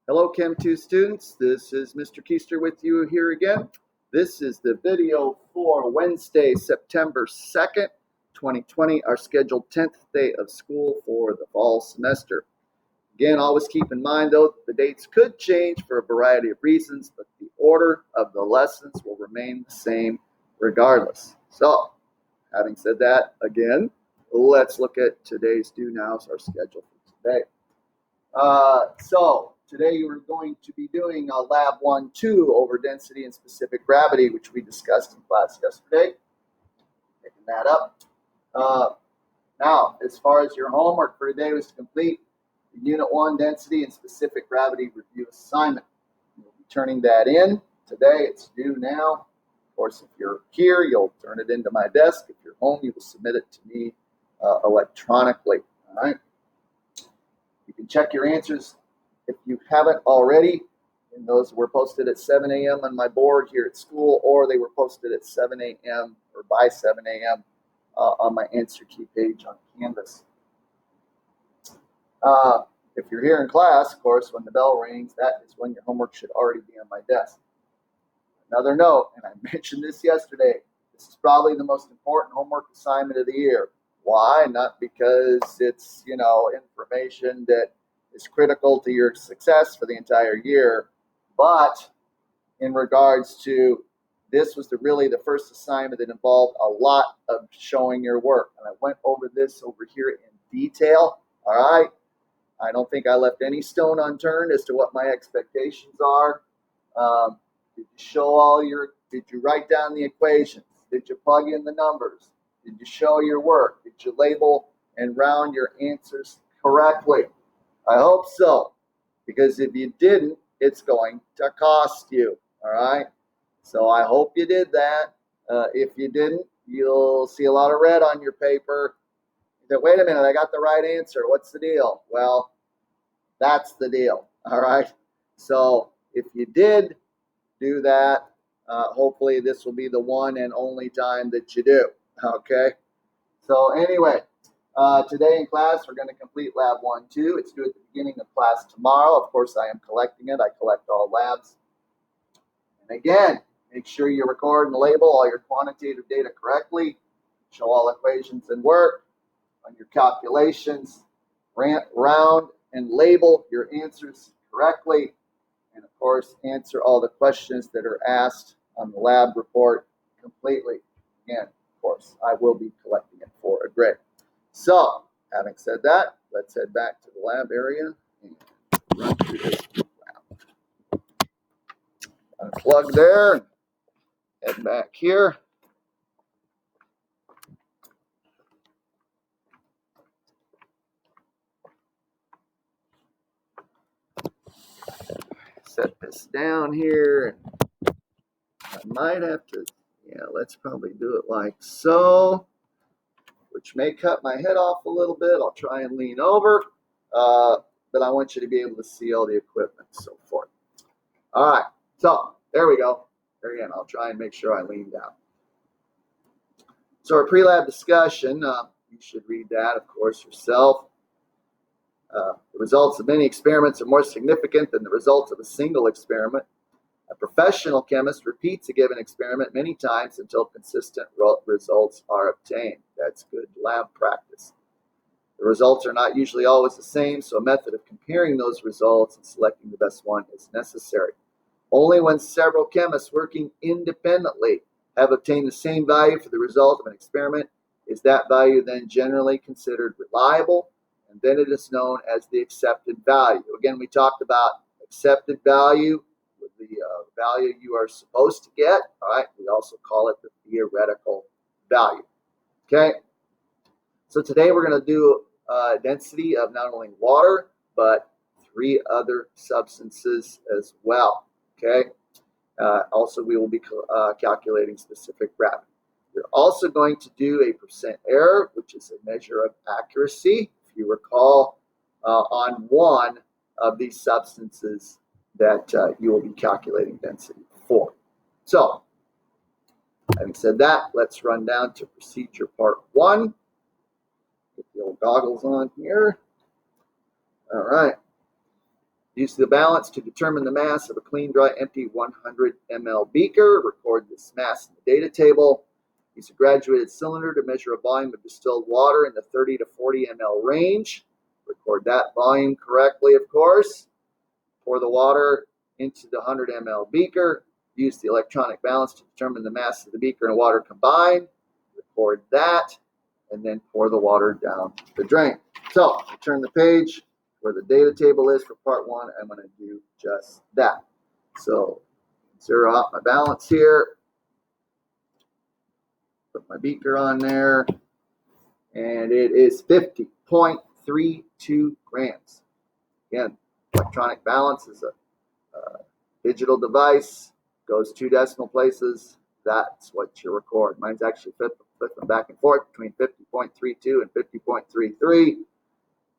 Hello, Chem 2 students. This is Mr. Keister with you here again. This is the video for Wednesday, September 2nd, 2020, our scheduled 10th day of school for the fall semester. Again, always keep in mind, though, that the dates could change for a variety of reasons, but the order of the lessons will remain the same regardless. So, having said that, again, let's look at today's do nows, our schedule for today. So today we're going to be doing Lab 1-2 over density and specific gravity, which we discussed in class yesterday. Picking that up. Now, as far as your homework for today was to complete the Unit 1 density and specific gravity review assignment. You'll be turning that in today. It's due now. Of course, if you're here, you'll turn it into my desk. If you're home, you will submit it to me electronically. All right. You can check your answers if you haven't already, and those were posted at 7 a.m. on my board here at school, or they were posted at 7 a.m. or by 7 a.m. On my answer key page on Canvas. If you're here in class, of course, when the bell rings, that is when your homework should already be on my desk. Another note, and I mentioned this yesterday, this is probably the most important homework assignment of the year. Why? Not because it's, information that is critical to your success for the entire year, but in regards to this was really the first assignment that involved a lot of showing your work. And I went over this over here in detail, all right? I don't think I left any stone unturned as to what my expectations are. Did you write down the equations? Did you plug in the numbers? Did you show your work? Did you label and round your answers correctly? I hope so, because if you didn't, it's going to cost you, all right? So I hope you did that. If you didn't, you'll see a lot of red on your paper. You say, wait a minute, I got the right answer. What's the deal? Well, that's the deal, all right? So if you did do that, hopefully this will be the one and only time that you do. Okay, so anyway, today in class we're going to complete Lab 1-2. It's due at the beginning of class tomorrow. Of course, I am collecting it. I collect all labs. And again, make sure you record and label all your quantitative data correctly. Show all equations and work on your calculations. Round and label your answers correctly. And of course, answer all the questions that are asked on the lab report completely. Again, of course, I will be collecting it for a grade. So, having said that, let's head back to the lab area and run through this lab. Unplug there, head back here. Set this down here. I might have to, let's probably do it like so, which may cut my head off a little bit. I'll try and lean over, but I want you to be able to see all the equipment and so forth. All right, so there we go. There again, I'll try and make sure I lean down. So our pre-lab discussion, you should read that, of course, yourself. The results of many experiments are more significant than the results of a single experiment. A professional chemist repeats a given experiment many times until consistent results are obtained. That's good lab practice. The results are not usually always the same, so a method of comparing those results and selecting the best one is necessary. Only when several chemists working independently have obtained the same value for the result of an experiment is that value then generally considered reliable, and then it is known as the accepted value. Again, we talked about accepted value, the value you are supposed to get. All right, we also call it the theoretical value. Okay, so today we're going to do density of not only water, but 3 other substances as well. Okay, also we will be calculating specific gravity. We're also going to do a percent error, which is a measure of accuracy, if you recall, on one of these substances that you will be calculating density for. So, having said that, let's run down to procedure part 1. Get the old goggles on here. All right. Use the balance to determine the mass of a clean, dry, empty 100 ml beaker. Record this mass in the data table. Use a graduated cylinder to measure a volume of distilled water in the 30 to 40 ml range. Record that volume correctly, of course. Pour the water into the 100 ml beaker. Use the electronic balance to determine the mass of the beaker and water combined. Record that, and then pour the water down the drain. So, turn the page where the data table is for part 1. I'm going to do just that. So, zero out my balance here. Put my beaker on there, and it is 50.32 grams. Again, electronic balance is a digital device, goes 2 decimal places. That's what you record. Mine's actually flipping back and forth between 50.32 and 50.33,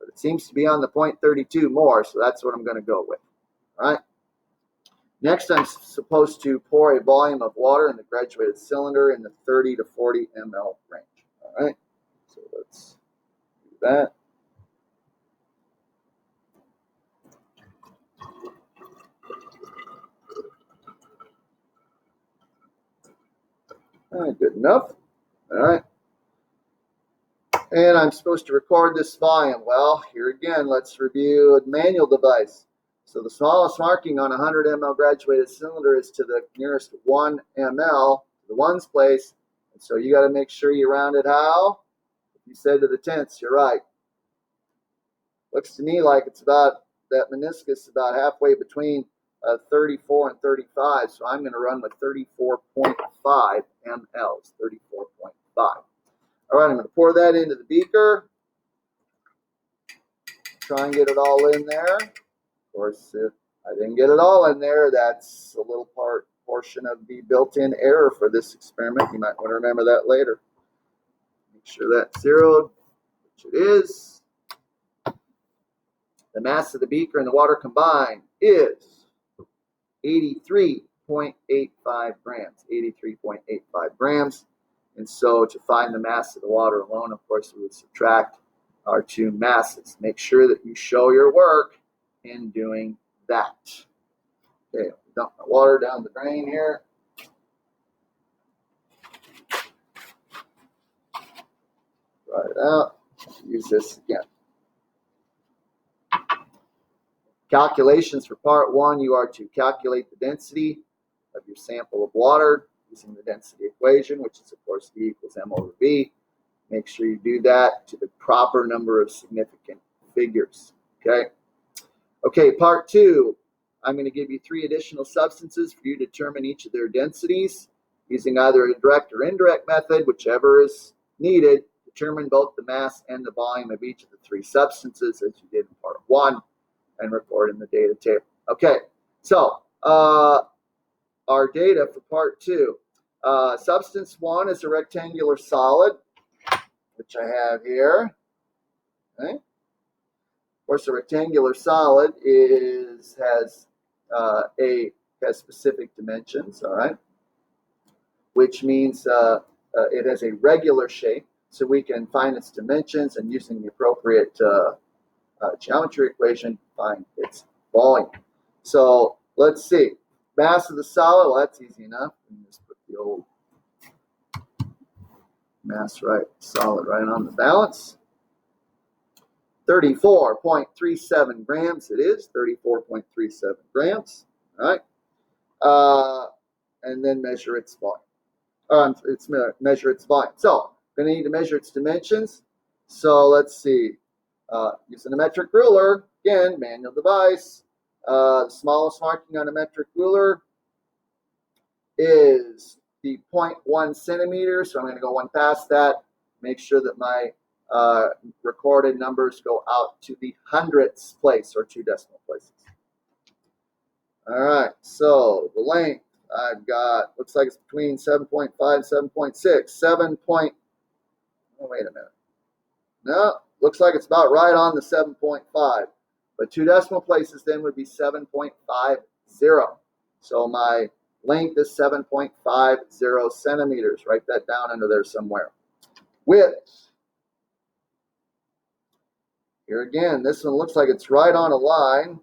but it seems to be on the 0.32 more, so that's what I'm going to go with. All right. Next, I'm supposed to pour a volume of water in the graduated cylinder in the 30 to 40 ml range. All right, so let's do that. All right, good enough. All right. And I'm supposed to record this volume. Well, here again, let's review a manual device. So the smallest marking on a 100 ml graduated cylinder is to the nearest 1 ml, the ones place. And so you got to make sure you round it how? If you said to the tenths, you're right. Looks to me like it's about, that meniscus about halfway between 34 and 35. So I'm going to run with 34.5 mLs, 34.5. All right, I'm going to pour that into the beaker. Try and get it all in there. Of course, if I didn't get it all in there, that's a little portion of the built-in error for this experiment. You might want to remember that later. Make sure that's zeroed, which it is. The mass of the beaker and the water combined is 83.85 grams. 83.85 grams. And so to find the mass of the water alone, of course, we would subtract our 2 masses. Make sure that you show your work in doing that. Okay, dump my water down the drain here. Dry it out. Use this again. Calculations for part 1, you are to calculate the density of your sample of water using the density equation, which is, of course, E equals M over V. Make sure you do that to the proper number of significant figures. Okay, part 2, I'm going to give you 3 additional substances for you to determine each of their densities using either a direct or indirect method, whichever is needed. Determine both the mass and the volume of each of the 3 substances as you did in part 1 and record in the data table. Okay, so our data for part 2. Substance 1 is a rectangular solid, which I have here. Okay. Of course, a rectangular solid has specific dimensions. All right, which means it has a regular shape, so we can find its dimensions and using the appropriate geometry equation find its volume. So let's see. Mass of the solid, well, that's easy enough. Just put the old mass solid right on the balance. 34.37 grams it is, 34.37 grams, all right? And then measure its volume. Measure its volume. So, we're going to need to measure its dimensions. So, let's see. Using a metric ruler, again, manual device. The smallest marking on a metric ruler is the 0.1 centimeter. So I'm going to go 1 past that. Make sure that my recorded numbers go out to the hundredths place or 2 decimal places. All right, so the length I've got, looks like it's between 7.5 and 7.6. Oh, wait a minute. No, looks like it's about right on the 7.5. But 2 decimal places then would be 7.50. So my length is 7.50 centimeters. Write that down under there somewhere. Width. Here again, this one looks like it's right on a line.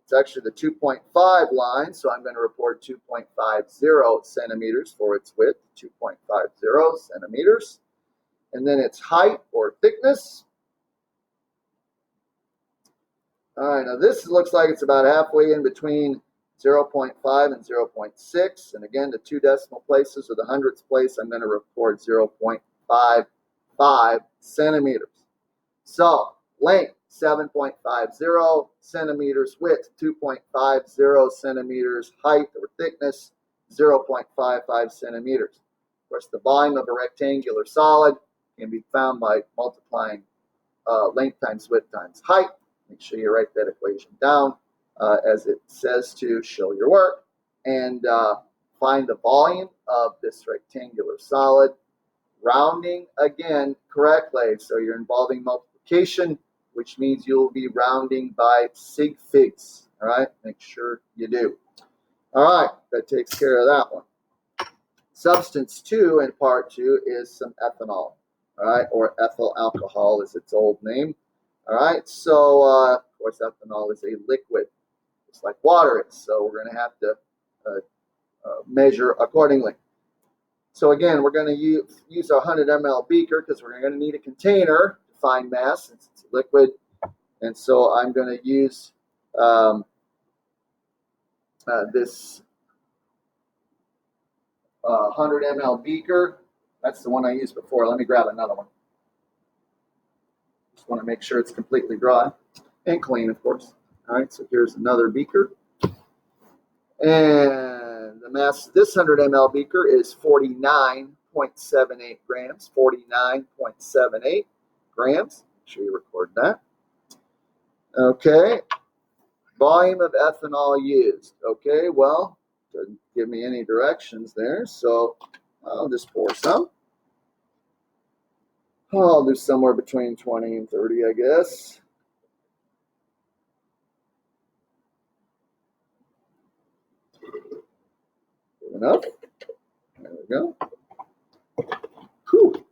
It's actually the 2.5 line, so I'm going to report 2.50 centimeters for its width, 2.50 centimeters. And then its height or thickness. All right, now this looks like it's about halfway in between 0.5 and 0.6. And again, the 2 decimal places or the hundredths place, I'm going to report 0.55 centimeters. So length, 7.50 centimeters, width, 2.50 centimeters, height or thickness, 0.55 centimeters. Of course, the volume of a rectangular solid can be found by multiplying length times width times height. Make sure you write that equation down as it says to show your work. And find the volume of this rectangular solid. Rounding again correctly. So you're involving multiplication, which means you'll be rounding by sig figs. All right, make sure you do. All right, that takes care of that one. Substance 2 in part 2 is some ethanol. All right, or ethyl alcohol is its old name. All right, so of course ethanol is a liquid, just like water is. So we're going to have to measure accordingly. So again, we're going to use our 100 ml beaker because we're going to need a container to find mass since it's a liquid. And so I'm going to use this 100 ml beaker. That's the one I used before. Let me grab another one. Just want to make sure it's completely dry and clean, of course. All right, so here's another beaker. And the mass of this 100 ml beaker is 49.78 grams. 49.78 grams. Make sure you record that. Okay. Volume of ethanol used. Okay, well, doesn't give me any directions there, so I'll just pour some. I'll do somewhere between 20 and 30, I guess. Good enough. There we go. Whew.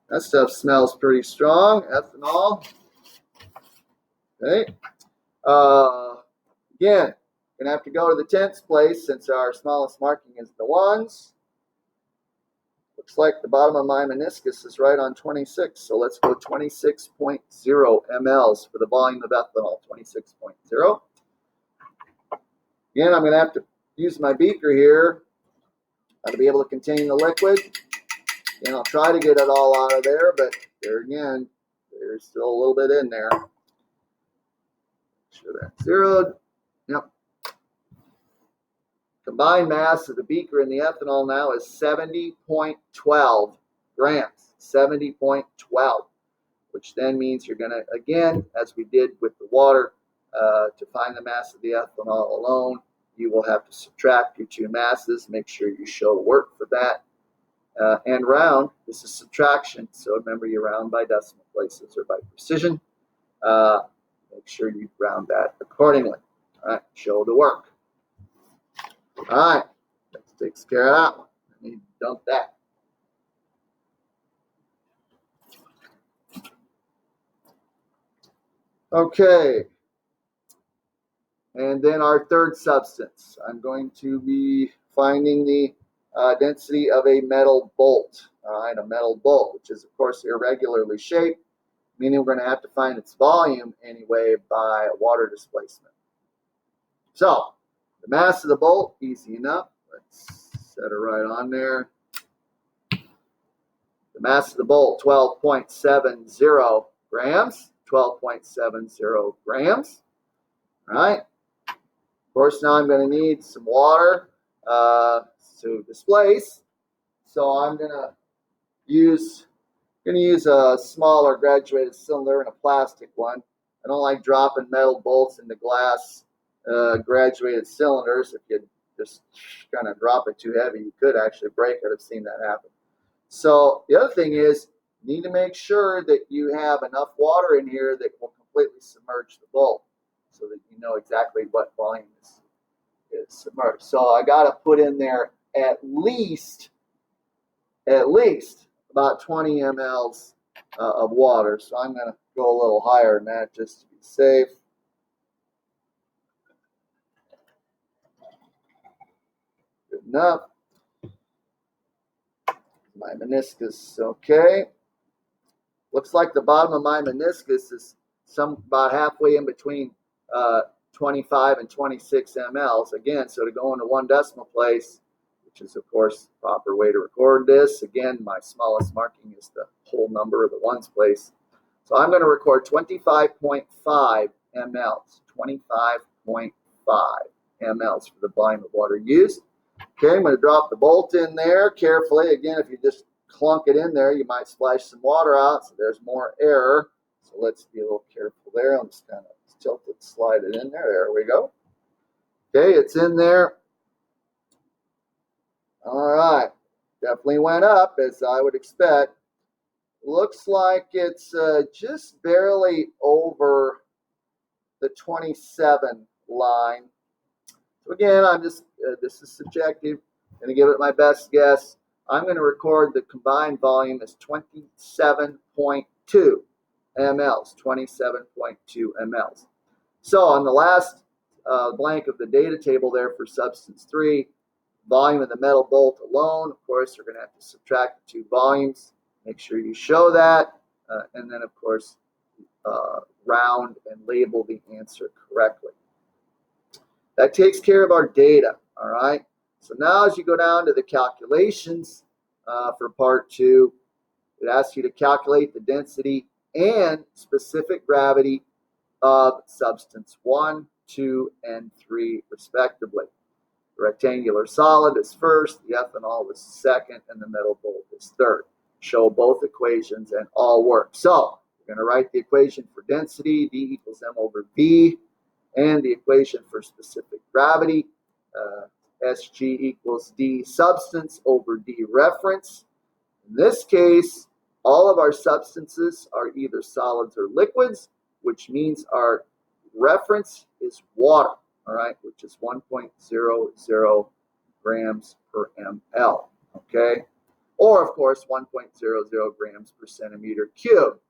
That stuff smells pretty strong. Ethanol. Okay. Again, gonna have to go to the tenths place since our smallest marking is the ones. Looks like the bottom of my meniscus is right on 26, so let's go 26.0 mLs for the volume of ethanol, 26.0. Again, I'm going to have to use my beaker here to be able to contain the liquid. And I'll try to get it all out of there, but there again, there's still a little bit in there. Make sure that's zeroed. Yep. Combined mass of the beaker and the ethanol now is 70.12 grams. 70.12, which then means you're going to, again, as we did with the water, to find the mass of the ethanol alone, you will have to subtract your two masses. Make sure you show work for that. And round, this is subtraction, so remember you round by decimal places or by precision. Make sure you round that accordingly. All right, show the work. All right, that takes care of that one. I need to dump that. Okay, and then our third substance. I'm going to be finding the density of a metal bolt. All right, a metal bolt, which is, of course, irregularly shaped, meaning we're going to have to find its volume anyway by water displacement. So, the mass of the bolt, easy enough. Let's set it right on there. The mass of the bolt, 12.70 grams. 12.70 grams. All right. Of course, now I'm going to need some water to displace. So I'm going to use a smaller graduated cylinder and a plastic one. I don't like dropping metal bolts into glass graduated cylinders. If you just kind of drop it too heavy, you could actually break it. I've seen that happen. So the other thing is, you need to make sure that you have enough water in here that will completely submerge the bolt so that you know exactly what volume is submerged. So I got to put in there at least about 20 mLs of water. So I'm going to go a little higher than that just to be safe. enough. My meniscus, okay. Looks like the bottom of my meniscus is about halfway in between 25 and 26 mLs. Again, so to go into 1 decimal place, which is, of course, the proper way to record this. Again, my smallest marking is the whole number of the ones place. So I'm going to record 25.5 mLs. 25.5 mLs for the volume of water used. Okay, I'm going to drop the bolt in there carefully. Again, if you just clunk it in there, you might splash some water out, so there's more air. So let's be a little careful there. I'm just kind of tilt it, slide it in there. There we go. Okay, it's in there. All right, definitely went up as I would expect. Looks like it's just barely over the 27 line. So again, I'm just, this is subjective. I'm going to give it my best guess. I'm going to record the combined volume as 27.2 mLs, 27.2 mLs. So on the last blank of the data table there for substance 3, volume of the metal bolt alone, of course, we're going to have to subtract the 2 volumes. Make sure you show that, and then, of course, round and label the answer correctly. That takes care of our data, all right? So now as you go down to the calculations for part 2, it asks you to calculate the density and specific gravity of substance 1, 2, and 3, respectively. The rectangular solid is first, the ethanol is second, and the metal bolt is third. Show both equations and all work. So we're going to write the equation for density, D equals M over V, and the equation for specific gravity, SG equals D substance over D reference. In this case, all of our substances are either solids or liquids, which means our reference is water, all right, which is 1.00 grams per ml, okay? Or, of course, 1.00 grams per centimeter cubed.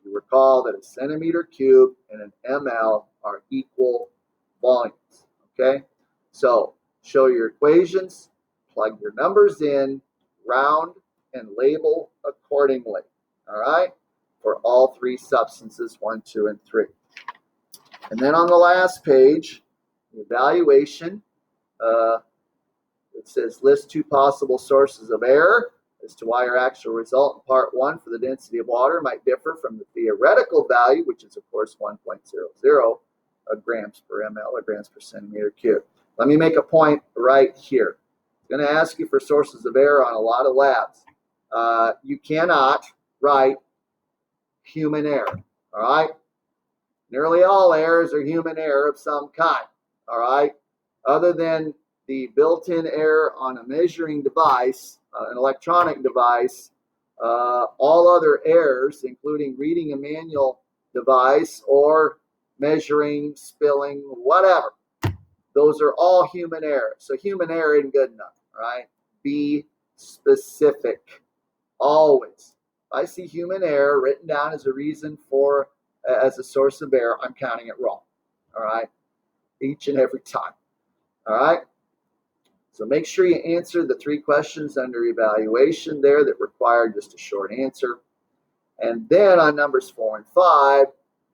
You recall that a centimeter cubed and an ml are equal volumes, okay? So show your equations, plug your numbers in, round, and label accordingly, all right, for all 3 substances, 1, 2, and 3. And then on the last page, the evaluation, it says list 2 possible sources of error as to why your actual result in part 1 for the density of water might differ from the theoretical value, which is, of course, 1.00 grams per ml or grams per centimeter cubed. Let me make a point right here. It's going to ask you for sources of error on a lot of labs. You cannot write human error, all right? Nearly all errors are human error of some kind, all right? Other than the built-in error on a measuring device, an electronic device, all other errors, including reading a manual device or measuring, spilling, whatever, those are all human error. So human error isn't good enough, all right? Be specific, always. If I see human error written down as a reason for, as a source of error, I'm counting it wrong, all right? Each and every time, all right? So make sure you answer the 3 questions under evaluation there that require just a short answer. And then on numbers 4 and 5,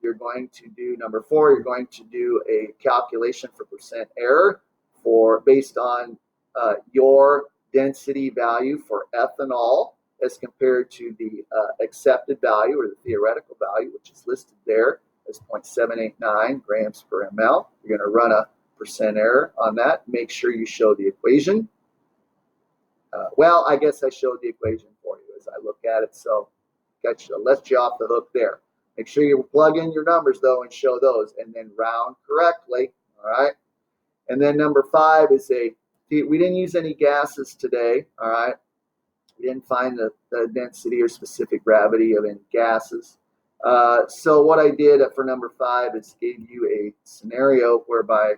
you're going to do, number 4, you're going to do a calculation for percent error based on your density value for ethanol as compared to the accepted value or the theoretical value, which is listed there as 0.789 grams per ml. You're going to run a percent error on that. Make sure you show the equation. Well, I guess I showed the equation for you as I look at it, so let you off the hook there. Make sure you plug in your numbers, though, and show those, and then round correctly, all right? And then number 5 is we didn't use any gases today, all right? We didn't find the density or specific gravity of any gases. So what I did for number 5 is gave you a scenario whereby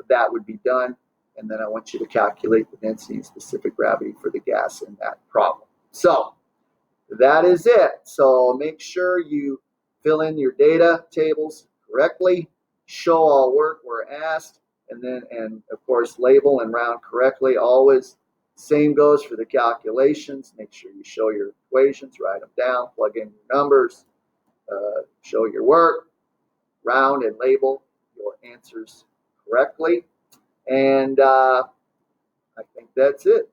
that would be done, and then I want you to calculate the density and specific gravity for the gas in that problem. So that is it. So make sure you fill in your data tables correctly, show all work where asked, and of course, label and round correctly always. Same goes for the calculations. Make sure you show your equations, write them down, plug in your numbers, show your work, round and label your answers correctly. And I think that's it.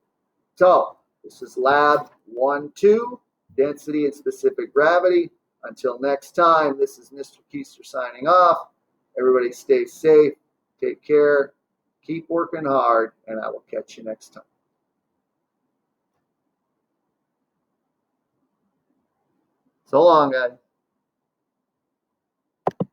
So this is lab 1-2, density and specific gravity. Until next time, this is Mr. Keister signing off. Everybody stay safe, take care, keep working hard, and I will catch you next time. So long, guys.